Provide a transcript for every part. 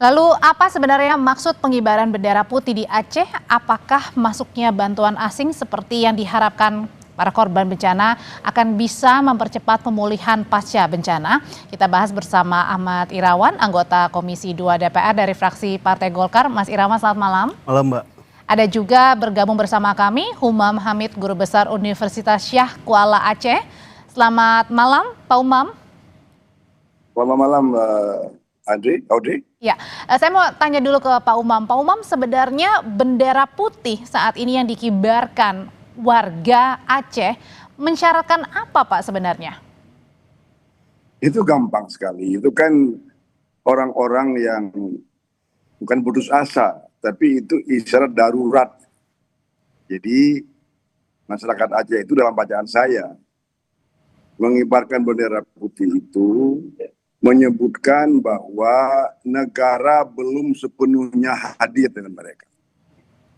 Lalu apa sebenarnya maksud pengibaran bendera putih di Aceh? Apakah masuknya bantuan asing seperti yang diharapkan para korban bencana akan bisa mempercepat pemulihan pasca bencana? Kita bahas bersama Ahmad Irawan, anggota Komisi 2 DPR dari fraksi Partai Golkar. Mas Irawan, selamat malam. Malam, Mbak. Ada juga bergabung bersama kami Humam Hamid, Guru Besar Universitas Syah Kuala Aceh. Selamat malam, Pak Umam. Selamat malam, Audrey. Ya, saya mau tanya dulu ke Pak Umam. Pak Umam, sebenarnya bendera putih saat ini yang dikibarkan warga Aceh mensyaratkan apa, Pak, sebenarnya? Itu gampang sekali. Itu kan orang-orang yang bukan putus asa, tapi itu isyarat darurat. Jadi masyarakat Aceh itu dalam bacaan saya mengibarkan bendera putih itu menyebutkan bahwa negara belum sepenuhnya hadir dengan mereka.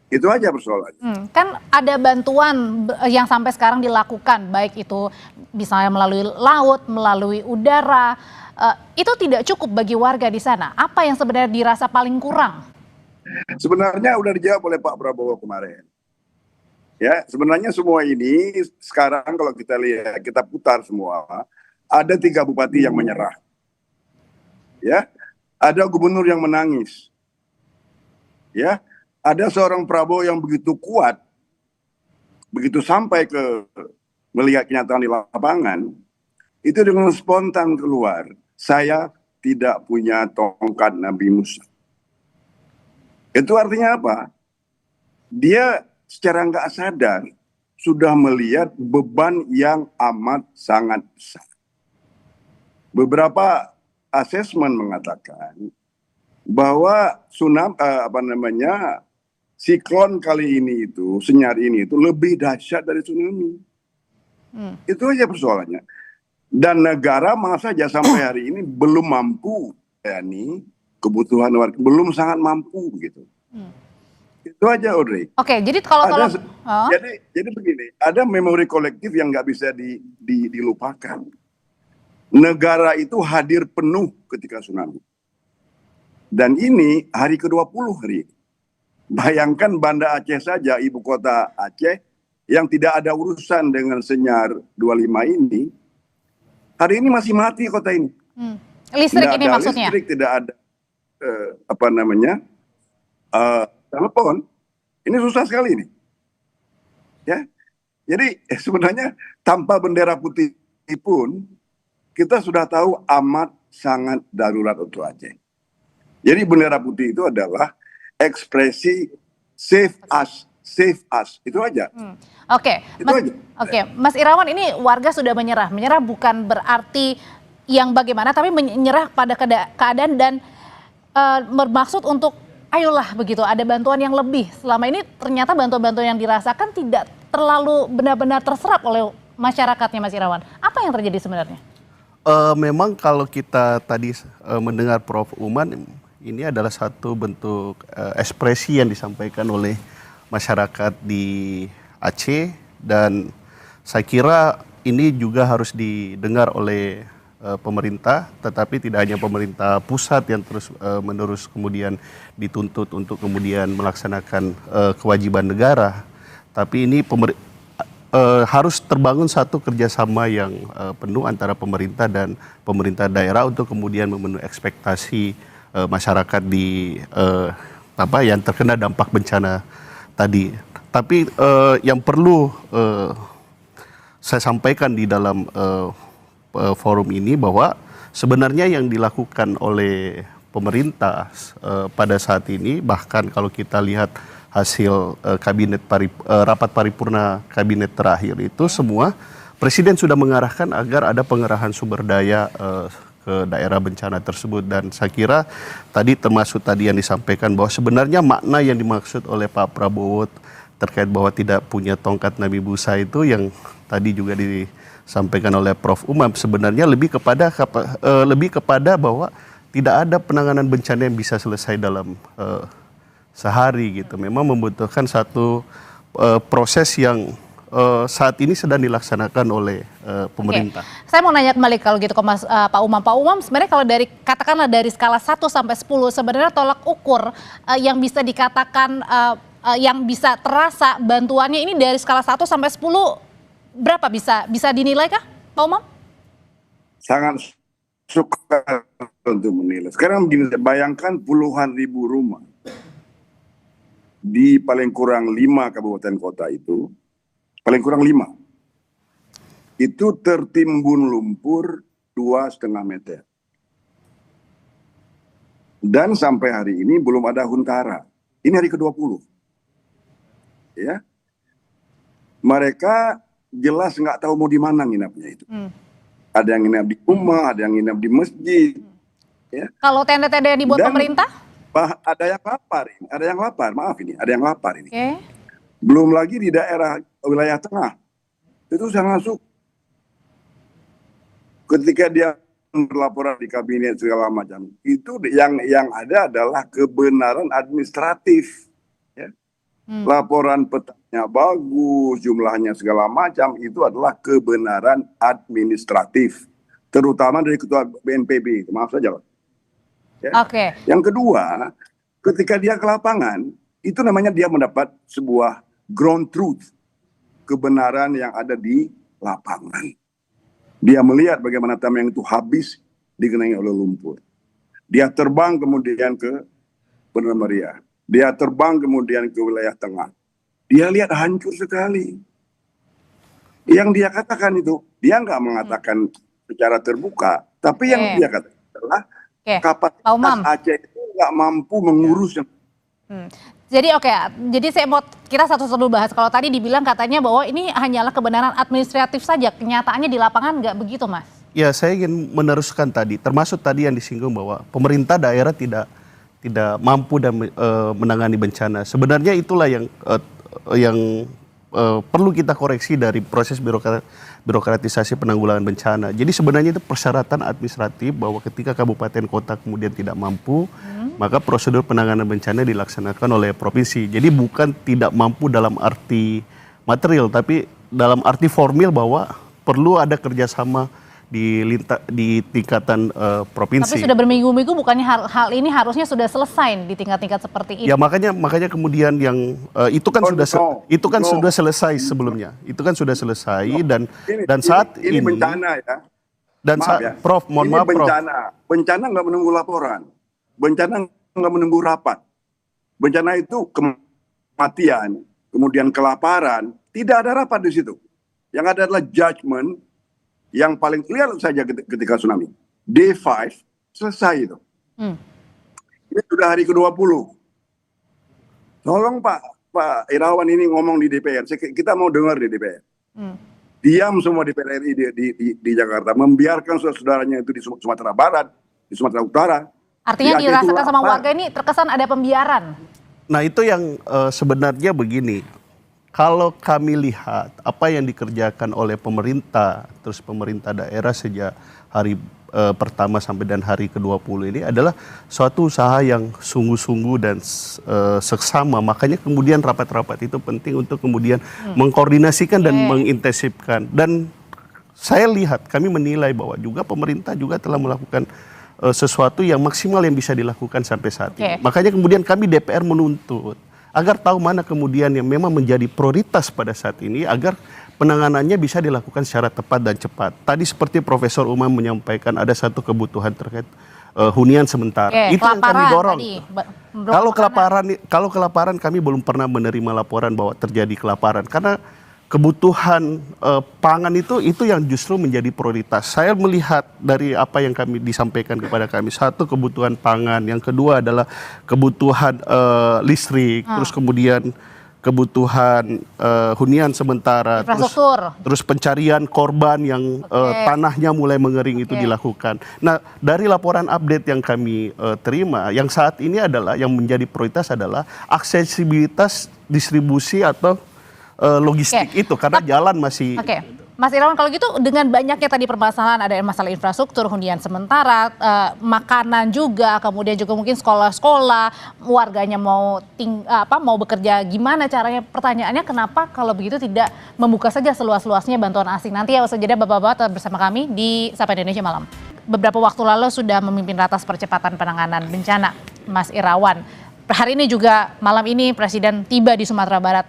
Itu aja persoalannya. Kan ada bantuan yang sampai sekarang dilakukan, baik itu misalnya melalui laut, melalui udara. Itu tidak cukup bagi warga di sana. Apa yang sebenarnya dirasa paling kurang? Sebenarnya udah dijawab oleh Pak Prabowo kemarin. Ya, sebenarnya semua ini sekarang kalau kita lihat, kita putar semua, ada 3 bupati yang menyerah. Ya, ada gubernur yang menangis. Ya, ada seorang Prabowo yang begitu kuat, begitu sampai ke melihat kenyataan di lapangan, itu dengan spontan keluar, saya tidak punya tongkat Nabi Musa. Itu artinya apa? Dia secara nggak sadar sudah melihat beban yang amat sangat besar. Beberapa asesmen mengatakan bahwa siklon kali ini itu, senyar ini itu lebih dahsyat dari tsunami. Itu aja persoalannya. Dan negara malah saja sampai hari ini belum mampu, kebutuhan warga belum sangat mampu gitu. Itu aja, Audrey. Oke, jadi kalau jadi begini, ada memori kolektif yang nggak bisa dilupakan. Negara itu hadir penuh ketika tsunami. Dan ini hari ke-20 hari ini. Bayangkan Banda Aceh saja, ibu kota Aceh, yang tidak ada urusan dengan senyar 25 ini, hari ini masih mati kota ini. Listrik tidak ini ada maksudnya? Listrik, tidak ada telepon. Ini susah sekali ini. Ya, jadi sebenarnya tanpa bendera putih pun kita sudah tahu amat sangat darurat untuk Aceh. Jadi bendera putih itu adalah ekspresi save us, itu aja. Oke, Mas Irawan, ini warga sudah menyerah. Menyerah bukan berarti yang bagaimana, tapi menyerah pada keadaan dan bermaksud untuk ayolah begitu, ada bantuan yang lebih. Selama ini ternyata bantuan-bantuan yang dirasakan tidak terlalu benar-benar terserap oleh masyarakatnya, Mas Irawan. Apa yang terjadi sebenarnya? Memang kalau kita tadi mendengar Prof. Uman, ini adalah satu bentuk ekspresi yang disampaikan oleh masyarakat di Aceh, dan saya kira ini juga harus didengar oleh pemerintah, tetapi tidak hanya pemerintah pusat yang terus menerus kemudian dituntut untuk kemudian melaksanakan kewajiban negara, tapi ini harus terbangun satu kerjasama yang penuh antara pemerintah dan pemerintah daerah untuk kemudian memenuhi ekspektasi masyarakat di yang terkena dampak bencana tadi. Tapi yang perlu saya sampaikan di dalam forum ini bahwa sebenarnya yang dilakukan oleh pemerintah pada saat ini, bahkan kalau kita lihat hasil rapat paripurna kabinet terakhir itu, semua Presiden sudah mengarahkan agar ada pengerahan sumber daya ke daerah bencana tersebut. Dan saya kira tadi termasuk tadi yang disampaikan bahwa sebenarnya makna yang dimaksud oleh Pak Prabowo terkait bahwa tidak punya tongkat Nabi Musa itu yang tadi juga disampaikan oleh Prof. Umam, sebenarnya lebih kepada bahwa tidak ada penanganan bencana yang bisa selesai dalam sehari gitu. Memang membutuhkan satu proses yang saat ini sedang dilaksanakan oleh pemerintah. Oke. Saya mau nanya kembali kalau gitu ke Pak Umam. Pak Umam, sebenarnya kalau dari katakanlah dari skala 1 sampai 10 sebenarnya tolak ukur yang bisa dikatakan yang bisa terasa bantuannya ini dari skala 1 sampai 10 berapa bisa dinilai kah Pak Umam? Sangat suka untuk menilai. Sekarang begini, bayangkan puluhan ribu rumah di paling kurang 5 kabupaten kota itu, paling kurang 5, itu tertimbun lumpur 2,5 meter. Dan sampai hari ini belum ada huntara. Ini hari ke-20. Ya. Mereka jelas nggak tahu mau di mana nginapnya itu. Ada yang nginap di rumah, ada yang nginap di masjid. Ya. Kalau tenda-tenda yang dibuat pemerintah? Ada yang lapar, ada yang lapar. Maaf ini, ada yang lapar ini. Okay. Belum lagi di daerah wilayah tengah. Itu saya masuk. Ketika dia berlaporan di kabinet segala macam, itu yang ada adalah kebenaran administratif. Ya. Laporan petanya bagus, jumlahnya segala macam, itu adalah kebenaran administratif. Terutama dari ketua BNPB, maaf saja. Ya. Oke. Yang kedua, ketika dia ke lapangan, itu namanya dia mendapat sebuah ground truth, kebenaran yang ada di lapangan. Dia melihat bagaimana tameng itu habis digenangi oleh lumpur. Dia terbang kemudian ke Benar Meriah. Dia terbang kemudian ke wilayah tengah. Dia lihat hancur sekali. Yang dia katakan itu, dia nggak mengatakan secara terbuka, tapi yang dia katakan adalah kapasitas Aceh itu nggak mampu mengurus. Jadi jadi saya mau kita satu-satu bahas. Kalau tadi dibilang katanya bahwa ini hanyalah kebenaran administratif saja, kenyataannya di lapangan nggak begitu, Mas? Ya, saya ingin meneruskan tadi, termasuk tadi yang disinggung bahwa pemerintah daerah tidak mampu dan menangani bencana. Sebenarnya itulah yang perlu kita koreksi dari proses birokratisasi penanggulangan bencana. Jadi sebenarnya itu persyaratan administratif bahwa ketika kabupaten kota kemudian tidak mampu, maka prosedur penanganan bencana dilaksanakan oleh provinsi. Jadi bukan tidak mampu dalam arti material, tapi dalam arti formil bahwa perlu ada kerjasama di tingkatan provinsi. Tapi sudah berminggu-minggu, bukannya hal ini harusnya sudah selesai di tingkat-tingkat seperti ini? Ya makanya kemudian yang itu kan sudah selesai sebelumnya. Itu kan sudah selesai dan saat ini bencana ya. Dan Prof, mohon maaf Prof. Bencana nggak menunggu laporan. Bencana nggak menunggu rapat. Bencana itu kematian, kemudian kelaparan, tidak ada rapat di situ. Yang ada adalah judgment. Yang paling clear saja ketika tsunami. Day 5 selesai itu. Ini sudah hari ke-20. Tolong Pak Irawan ini ngomong di DPR. Kita mau dengar di DPR. Diam semua di DPR RI di Jakarta. Membiarkan saudara-saudaranya itu di Sumatera Barat, di Sumatera Utara. Artinya dirasakan sama warga ini terkesan ada pembiaran. Nah itu yang sebenarnya begini. Kalau kami lihat apa yang dikerjakan oleh pemerintah, terus pemerintah daerah sejak hari pertama sampai dan hari ke-20 ini adalah suatu usaha yang sungguh-sungguh dan seksama. Makanya kemudian rapat-rapat itu penting untuk kemudian mengkoordinasikan dan mengintensifkan. Dan saya lihat, kami menilai bahwa juga pemerintah juga telah melakukan sesuatu yang maksimal yang bisa dilakukan sampai saat ini. Makanya kemudian kami DPR menuntut agar tahu mana kemudian yang memang menjadi prioritas pada saat ini agar penanganannya bisa dilakukan secara tepat dan cepat. Tadi seperti Profesor Umam menyampaikan ada satu kebutuhan terkait hunian sementara. Itu yang kami dorong. Kalau kelaparan kami belum pernah menerima laporan bahwa terjadi kelaparan karena kebutuhan pangan itu yang justru menjadi prioritas. Saya melihat dari apa yang kami disampaikan kepada kami, satu kebutuhan pangan, yang kedua adalah kebutuhan listrik, terus kemudian kebutuhan hunian sementara, terus pencarian korban yang tanahnya mulai mengering itu dilakukan. Nah dari laporan update yang kami terima, yang saat ini adalah yang menjadi prioritas adalah aksesibilitas distribusi atau logistik itu karena jalan masih Mas Irawan, kalau gitu dengan banyaknya tadi permasalahan, ada masalah infrastruktur, hunian sementara, makanan juga, kemudian juga mungkin sekolah-sekolah, warganya mau bekerja gimana caranya? Pertanyaannya kenapa kalau begitu tidak membuka saja seluas-luasnya bantuan asing? Nanti ya usai jeda Bapak-bapak tetap bersama kami di Sapa Indonesia Malam. Beberapa waktu lalu sudah memimpin ratas percepatan penanganan bencana, Mas Irawan. Hari ini juga malam ini Presiden tiba di Sumatera Barat.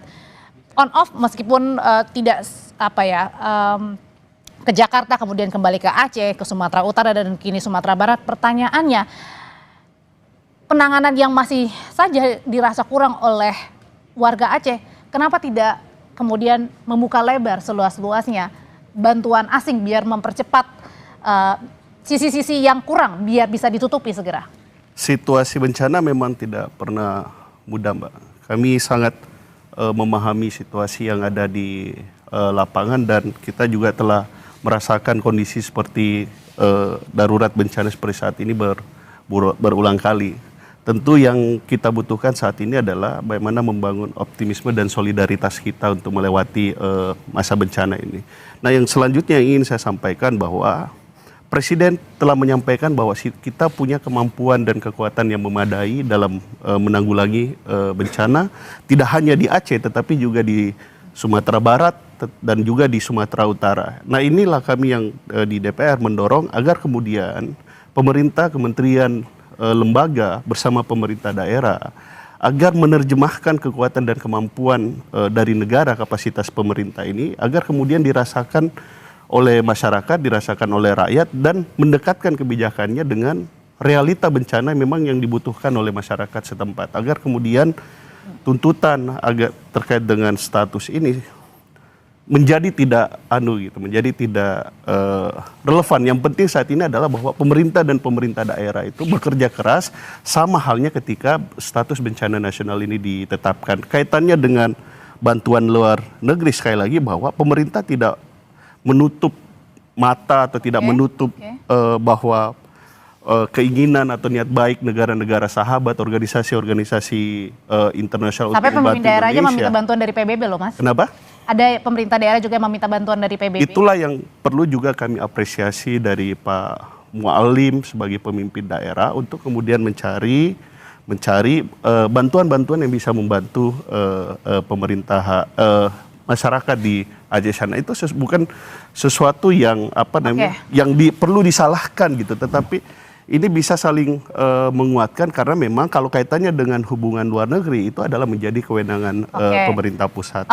On off meskipun tidak ke Jakarta kemudian kembali ke Aceh, ke Sumatera Utara dan kini Sumatera Barat. Pertanyaannya, penanganan yang masih saja dirasa kurang oleh warga Aceh, kenapa tidak kemudian membuka lebar seluas-luasnya bantuan asing biar mempercepat sisi-sisi yang kurang biar bisa ditutupi segera? Situasi bencana memang tidak pernah mudah, Mbak. Kami sangat memahami situasi yang ada di lapangan dan kita juga telah merasakan kondisi seperti darurat bencana seperti saat ini berulang kali. Tentu yang kita butuhkan saat ini adalah bagaimana membangun optimisme dan solidaritas kita untuk melewati masa bencana ini. Nah, yang selanjutnya yang ingin saya sampaikan bahwa Presiden telah menyampaikan bahwa kita punya kemampuan dan kekuatan yang memadai dalam menanggulangi bencana, tidak hanya di Aceh tetapi juga di Sumatera Barat dan juga di Sumatera Utara. Nah, inilah kami yang di DPR mendorong agar kemudian pemerintah, kementerian, lembaga bersama pemerintah daerah agar menerjemahkan kekuatan dan kemampuan dari negara, kapasitas pemerintah ini agar kemudian dirasakan oleh masyarakat, dirasakan oleh rakyat dan mendekatkan kebijakannya dengan realita bencana memang yang dibutuhkan oleh masyarakat setempat agar kemudian tuntutan agak terkait dengan status ini menjadi tidak menjadi tidak relevan. Yang penting saat ini adalah bahwa pemerintah dan pemerintah daerah itu bekerja keras sama halnya ketika status bencana nasional ini ditetapkan. Kaitannya dengan bantuan luar negeri sekali lagi bahwa pemerintah tidak menutup mata atau tidak menutup bahwa keinginan atau niat baik negara-negara sahabat, organisasi-organisasi internasional sampai untuk membantu pemerintah daerah aja Indonesia. meminta bantuan dari PBB loh, Mas. Kenapa? Ada pemerintah daerah juga yang meminta bantuan dari PBB. Itulah yang perlu juga kami apresiasi dari Pak Mualim sebagai pemimpin daerah untuk kemudian mencari bantuan-bantuan yang bisa membantu pemerintah masyarakat di Aceh sana. Itu bukan sesuatu yang perlu disalahkan gitu, tetapi ini bisa saling menguatkan karena memang kalau kaitannya dengan hubungan luar negeri itu adalah menjadi kewenangan pemerintah pusat.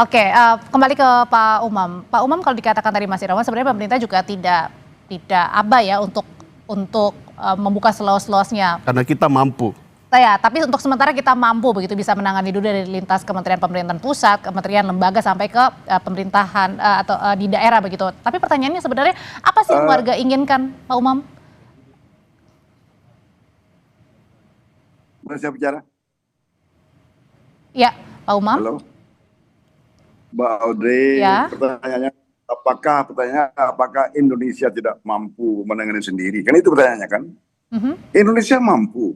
Kembali ke Pak Umam. Pak Umam, kalau dikatakan tadi Mas Irawan sebenarnya pemerintah juga tidak abai ya untuk membuka seluas-luasnya. Karena kita mampu. Tapi untuk sementara kita mampu begitu bisa menangani dulu dari lintas kementerian pemerintahan pusat, kementerian lembaga sampai ke pemerintahan atau di daerah begitu. Tapi pertanyaannya sebenarnya apa sih yang warga inginkan, Pak Umam? Boleh saya bicara? Ya, Pak Umam. Halo, Mbak Audrey. Ya. Pertanyaannya, apakah Indonesia tidak mampu menangani sendiri? Kan itu pertanyaannya kan? Indonesia mampu.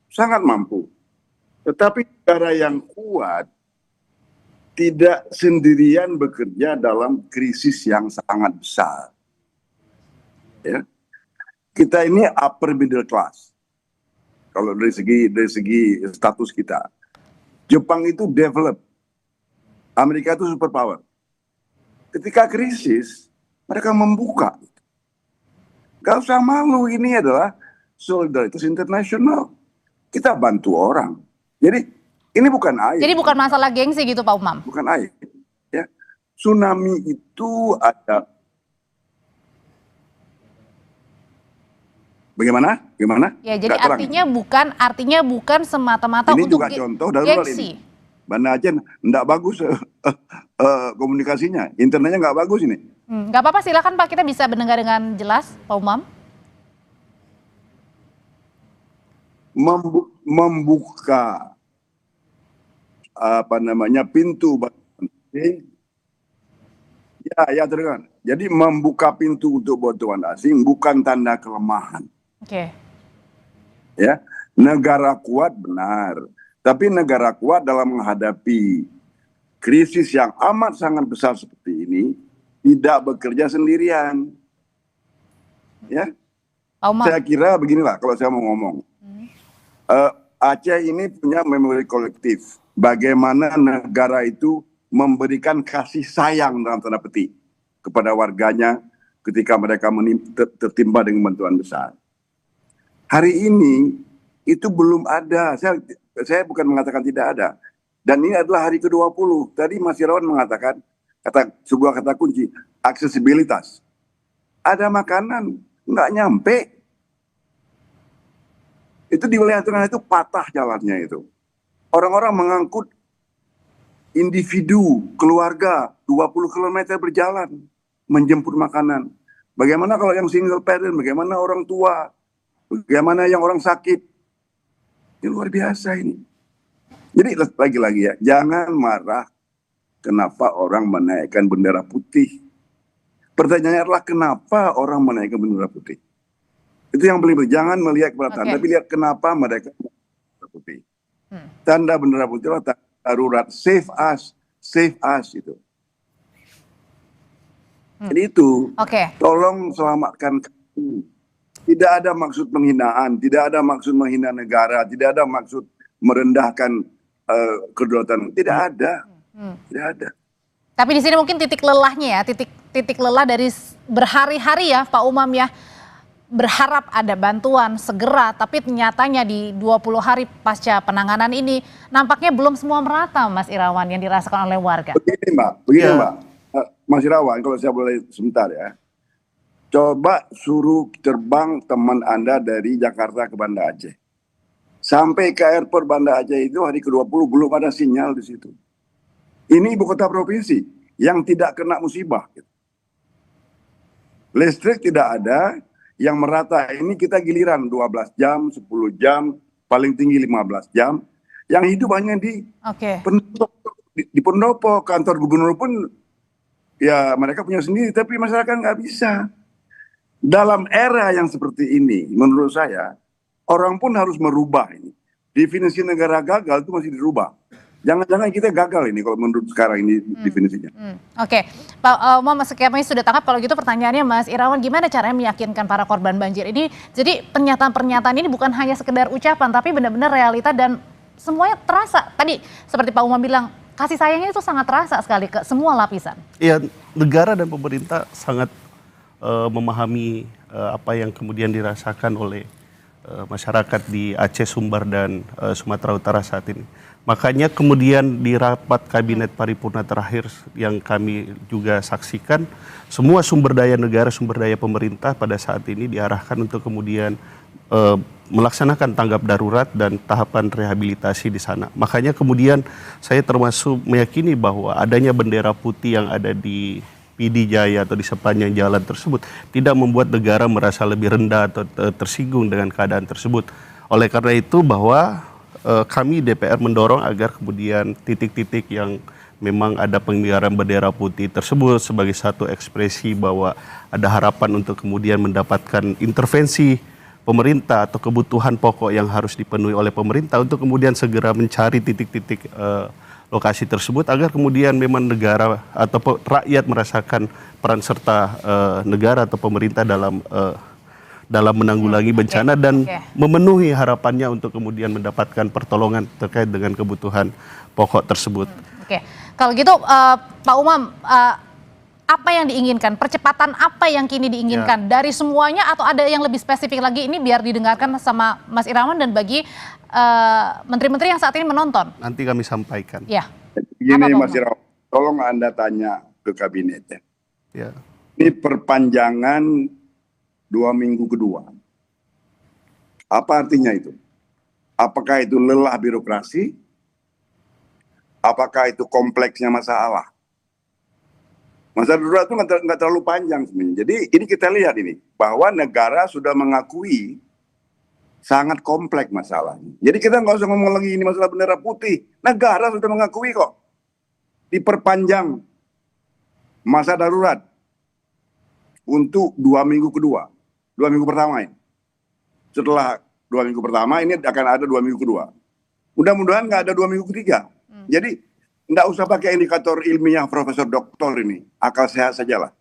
Sangat mampu. Tetapi negara yang kuat tidak sendirian bekerja dalam krisis yang sangat besar. Ya. Kita ini upper middle class. Kalau dari segi status kita. Jepang itu develop. Amerika itu superpower. Ketika krisis, mereka membuka. Gak usah malu, ini adalah solidaritas internasional. Kita bantu orang. Jadi ini bukan aib. Jadi bukan masalah gengsi gitu Pak Umam? Bukan aib. Ya. Tsunami itu ada. Bagaimana? Ya, jadi artinya bukan semata-mata ini untuk juga contoh darurat gengsi. ini. Banda Aceh enggak bagus komunikasinya. Internetnya enggak bagus ini. Nggak apa-apa, silakan Pak, kita bisa mendengar dengan jelas Pak Umam. Membuka pintu ya terdengar. Jadi membuka pintu untuk bantuan asing bukan tanda kelemahan. Ya, negara kuat benar, tapi negara kuat dalam menghadapi krisis yang amat sangat besar seperti ini tidak bekerja sendirian. Ya, Pak Umam. saya kira beginilah kalau saya mau ngomong. Aceh ini punya memori kolektif. Bagaimana negara itu memberikan kasih sayang dalam tanda petik kepada warganya ketika mereka tertimpa dengan bantuan besar. Hari ini itu belum ada. Saya bukan mengatakan tidak ada. Dan ini adalah hari ke-20. Tadi Mas Irawan mengatakan sebuah kata kunci, aksesibilitas. Ada makanan nggak nyampe. Itu di wilayah tengah itu patah jalannya itu. Orang-orang mengangkut individu, keluarga, 20 km berjalan menjemput makanan. Bagaimana kalau yang single parent, bagaimana orang tua, bagaimana yang orang sakit. Ini luar biasa ini. Jadi lagi-lagi ya, jangan marah kenapa orang menaikkan bendera putih. Pertanyaannya adalah kenapa orang menaikkan bendera putih. Itu yang paling penting. Jangan melihat kepada tanda, tapi lihat kenapa mereka bendera putih. Tanda bendera putih adalah tanda darurat. Save us itu. Jadi itu, tolong selamatkan kami. Tidak ada maksud penghinaan, tidak ada maksud menghina negara, tidak ada maksud merendahkan kedaulatan. Tidak ada. Tidak ada. Tapi di sini mungkin titik lelahnya ya, titik lelah dari berhari-hari ya Pak Umam ya. Berharap ada bantuan segera, tapi nyatanya di 20 hari pasca penanganan ini nampaknya belum semua merata, Mas Irawan, yang dirasakan oleh warga. Begini Mbak, Mas Irawan, kalau saya boleh sebentar ya. Coba suruh terbang teman Anda dari Jakarta ke Banda Aceh. Sampai ke airport Banda Aceh itu hari ke-20 belum ada sinyal di situ. Ini ibu kota provinsi yang tidak kena musibah. Listrik tidak ada. Yang merata ini kita giliran 12 jam, 10 jam, paling tinggi 15 jam. Yang hidup hanya di pendopo, kantor gubernur pun ya mereka punya sendiri, tapi masyarakat nggak bisa. Dalam era yang seperti ini, menurut saya, orang pun harus merubah ini. Definisi negara gagal itu masih dirubah. Jangan-jangan kita gagal ini kalau menurut sekarang ini definisinya. Oke, Pak Umam kami sudah tangkap. Kalau gitu pertanyaannya Mas Irawan, gimana caranya meyakinkan para korban banjir ini? Jadi pernyataan-pernyataan ini bukan hanya sekedar ucapan, tapi benar-benar realita dan semuanya terasa. Tadi seperti Pak Umam bilang, kasih sayangnya itu sangat terasa sekali ke semua lapisan. Iya, negara dan pemerintah sangat memahami apa yang kemudian dirasakan oleh masyarakat di Aceh, Sumbar, dan Sumatera Utara saat ini. Makanya kemudian di rapat kabinet paripurna terakhir yang kami juga saksikan, semua sumber daya negara, sumber daya pemerintah pada saat ini diarahkan untuk kemudian melaksanakan tanggap darurat dan tahapan rehabilitasi di sana. Makanya kemudian saya termasuk meyakini bahwa adanya bendera putih yang ada di PD Jaya atau di sepanjang jalan tersebut tidak membuat negara merasa lebih rendah atau tersinggung dengan keadaan tersebut. Oleh karena itu bahwa kami DPR mendorong agar kemudian titik-titik yang memang ada pengibaran bendera putih tersebut sebagai satu ekspresi bahwa ada harapan untuk kemudian mendapatkan intervensi pemerintah atau kebutuhan pokok yang harus dipenuhi oleh pemerintah untuk kemudian segera mencari titik-titik lokasi tersebut agar kemudian memang negara atau rakyat merasakan peran serta negara atau pemerintah dalam menanggulangi bencana dan memenuhi harapannya untuk kemudian mendapatkan pertolongan terkait dengan kebutuhan pokok tersebut. Kalau gitu Pak Umam, apa yang diinginkan? Percepatan apa yang kini diinginkan dari semuanya atau ada yang lebih spesifik lagi ini biar didengarkan sama Mas Irawan dan bagi menteri-menteri yang saat ini menonton? Nanti kami sampaikan. Ya. Begini Mas Irawan, tolong Anda tanya ke kabinet ya. Ya. Ini perpanjangan 2 minggu kedua. Apa artinya itu? Apakah itu lelah birokrasi? Apakah itu kompleksnya masalah? Masa darurat itu nggak terlalu panjang sebenarnya. Jadi ini kita lihat ini, bahwa negara sudah mengakui sangat kompleks masalahnya. Jadi kita nggak usah ngomong lagi ini masalah bendera putih. Negara sudah mengakui kok. Diperpanjang masa darurat untuk 2 minggu kedua. 2 minggu pertama ini. Setelah 2 minggu pertama ini akan ada 2 minggu kedua. Mudah-mudahan nggak ada 2 minggu ketiga. Jadi nggak usah pakai indikator ilmiah Profesor Doktor ini. Akal sehat sajalah.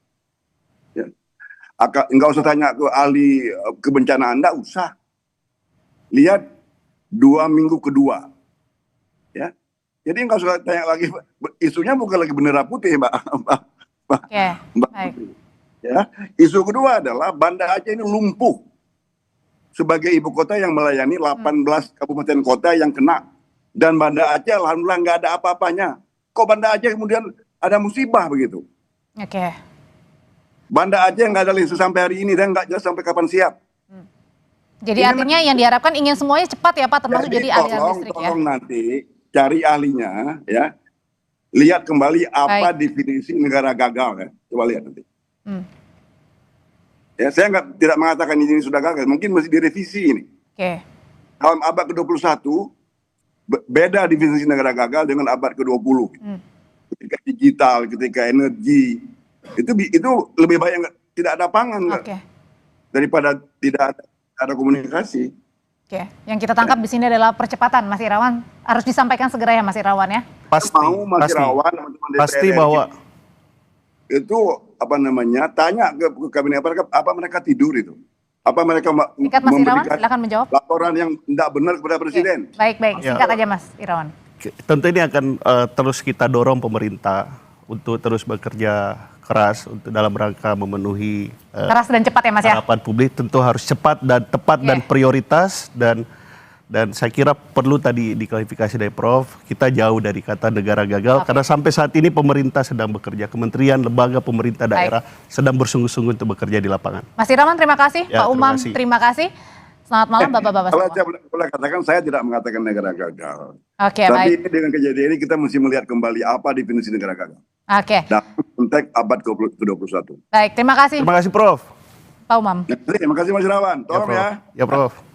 Enggak usah tanya ke ahli kebencanaan, enggak usah. Lihat 2 minggu kedua, ya. Jadi enggak usah tanya lagi, isunya bukan lagi bendera putih, Mbak. Oke, Mbak baik. Putri. Ya, isu kedua adalah Banda Aceh ini lumpuh sebagai ibu kota yang melayani 18 kabupaten kota yang kena, dan Banda Aceh alhamdulillah nggak ada apa-apanya. Kok Banda Aceh kemudian ada musibah begitu? Oke. Banda Aceh nggak ada listrik sampai hari ini dan nggak jelas sampai kapan siap. Jadi Ini artinya yang diharapkan ingin semuanya cepat ya Pak, termasuk jadi aliran tolong, listrik ya. tolong nanti cari ahlinya, ya. Lihat kembali apa definisi negara gagal, ya. Coba lihat nanti. Ya, saya tidak mengatakan ini sudah gagal, mungkin masih direvisi ini. Oke. Dalam abad ke-21 beda definisi negara gagal dengan abad ke-20. Ketika digital, ketika energi, itu lebih baik tidak ada pangan daripada tidak ada komunikasi. Oke, yang kita tangkap di sini adalah percepatan, Mas Irawan. Harus disampaikan segera ya, Mas Irawan ya. Pasti, mau Mas Irawan, teman-teman pasti DPR bahwa itu tanya ke kabinet apa mereka tidur itu, apa mereka Singkat Mas Irawan, silakan menjawab. laporan yang tidak benar kepada presiden. Baik, singkat aja Mas Irawan. tentu ini akan terus kita dorong pemerintah untuk terus bekerja keras untuk dalam rangka memenuhi Keras dan cepat ya Mas ya. harapan publik. Tentu harus cepat dan tepat dan prioritas, dan saya kira perlu tadi diklarifikasi dari Prof, kita jauh dari kata negara gagal karena sampai saat ini pemerintah sedang bekerja, kementerian, lembaga pemerintah daerah sedang bersungguh-sungguh untuk bekerja di lapangan. Mas Irawan terima kasih, Ya, Pak Umam terima kasih. terima kasih. Selamat malam Bapak-bapak Kalau semua. saya boleh katakan, saya tidak mengatakan negara gagal. Oke, Tapi baik. dengan kejadian ini kita mesti melihat kembali apa definisi negara gagal. Oke. Dalam konteks abad ke-21. Baik, terima kasih Terima kasih Prof. Pak Umam. Terima kasih Mas Irawan. Tolong ya. Ya Prof.